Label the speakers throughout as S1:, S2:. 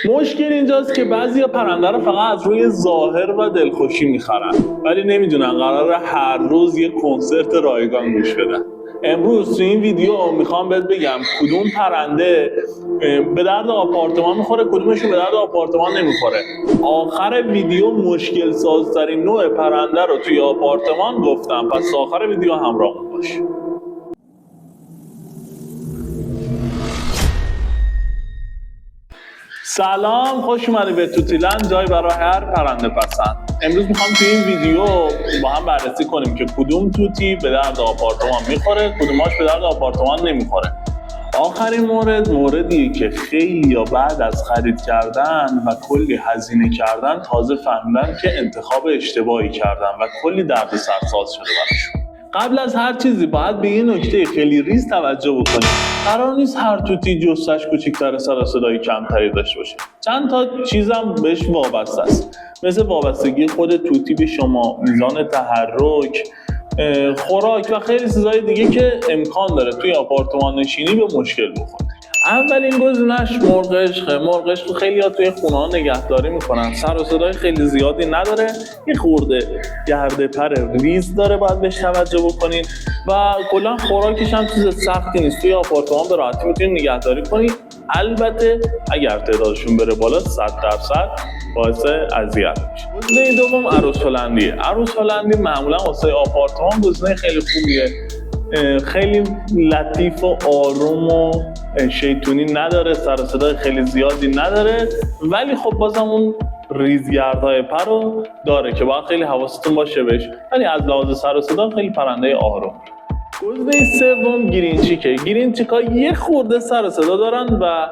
S1: مشکل اینجاست که بعضی پرنده رو فقط از روی ظاهر و دلخوشی میخرن، ولی نمیدونن قراره هر روز یه کنسرت رایگان گوش بدن. امروز تو این ویدیو میخوام بهت بگم کدوم پرنده به درد آپارتمان میخوره، کدومشون به درد آپارتمان نمیخوره. آخر ویدیو مشکل سازترین نوع پرنده رو توی آپارتمان گفتم، پس آخر ویدیو همراهمون باش. سلام، خوش اومدی به توتیلند، جای برای هر پرنده پسند. امروز میخوام توی این ویدیو با هم بررسی کنیم که کدوم توتی به درد آپارتمان میخوره، کدوماش به درد آپارتمان نمیخوره. آخرین موردیه که خیلی بعد از خرید کردن و کلی هزینه کردن تازه فهمیدن که انتخاب اشتباهی کردن و کلی دردسر ساز شده براشون. قبل از هر چیزی باید به یه نکته خیلی ریز توجه بکنیم. قرار نیست هر توتی جثه‌اش کوچیک‌تر، سر و صدای کمتری داشته باشه. چند تا چیزم بهش وابسته است، مثل وابستگی خود توتی به شما، میزان تحرک، خوراک و خیلی چیزای دیگه که امکان داره توی آپارتمان نشینی به مشکل بخوره. اولین گزینه‌اش مرغ عشقه. مرغ عشق خیلی‌ها توی خونه‌ها نگهداری میکنن، سر و صدای خیلی زیادی نداره، یه خورده گرده پر ریز داره، باید بهش توجه بکنین و کلا خوراکش هم چیز سختی نیست، توی آپارتمان به راحتی میتونین نگهداری کنین. البته اگر تعدادشون بره بالا 100% باعث اذیت میشه. گزینه دوم عروس هلندیه. عروس هلندی معمولا واسه آپارتمان گزینه خیلی خوبیه، خیلی لطیف و آروم و شیطونی نداره، سر و صدای خیلی زیادی نداره، ولی خب بازم اون ریزگردهای پر رو داره که باید خیلی حواستون باشه بهش، ولی از لحاظ سر و صدا خیلی پرنده آروم. گزینه سوم گرینچیکه. گرینچیکا یه خورده سر و صدا دارن و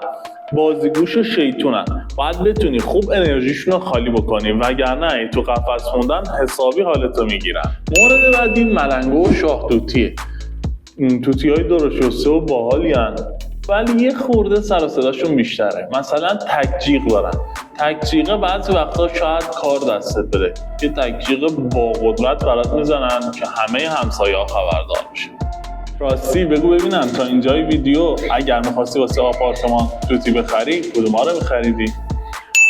S1: بازیگوش و شیطونن، باید بتونی خوب انرژیشون رو خالی بکنی، وگرنه تو قفس خوندن حسابی حالتو میگیرن. مورد بعدی ملنگو و شاه توتیه. توتی های درشسته و باحالی هن، ولی یه خورده سر و صداشون بیشتره. مثلا تکجیغ دارن. تکجیغه بعضی وقتا شاید کار دستت بده، یه تکجیغ با قدرت برات میزنن که همه همسایه‌ها خبردار میشه. راستی بگو ببینم تا اینجای ویدیو اگر میخواستی واسه آپارتمان توتی بخری کدوما رو میخریدی؟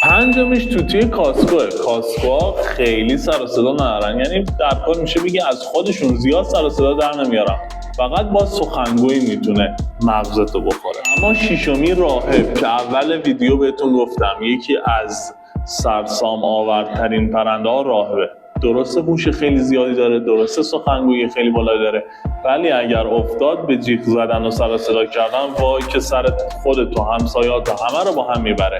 S1: پنجمیش توتی کاسکوه. کاسکوها خیلی سر و صدا ندارن، یعنی در کل میشه بگی از خودشون زیاد سر و صدا در نمیارن، فقط با سخنگویی میتونه مغزتو بخوره. اما ششمی راهب که اول ویدیو بهتون گفتم یکی از سرسام آورترین پرنده ها راهبه. درسته هوش خیلی زیادی داره، درسته سخنگویی خیلی بالایی داره، ولی اگر افتاد به جیغ زدن و سر و صدا کردن وای که سر خودت و همسایه‌ات همه رو با هم میبره.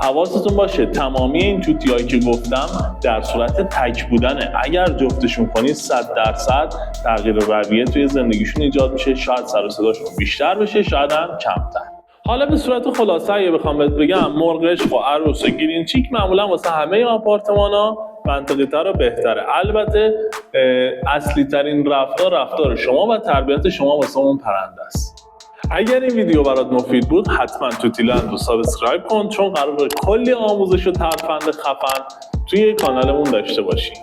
S1: حواستون باشه تمامی این توتی‌هایی که گفتم در صورت تک بودنه. اگر جفتشون کنید 100% تغییر رویه توی زندگیشون ایجاد میشه، شاید سر و صداشون بیشتر بشه، شاید هم کمتر. حالا به صورت خلاصه اگه بخوام بهت بگم، مرغ عشق و عروس و گرینچیک معمولا واسه همه آپارتمانا منطقی تر و بهتره. البته اصلی ترین رفتار شما و تربیت شما واسه اون پرنده است. اگر این ویدیو برات مفید بود حتما توتیلند رو سابسکرایب کن، چون قراره کلی آموزش و ترفند خفن توی کانالمون داشته باشی.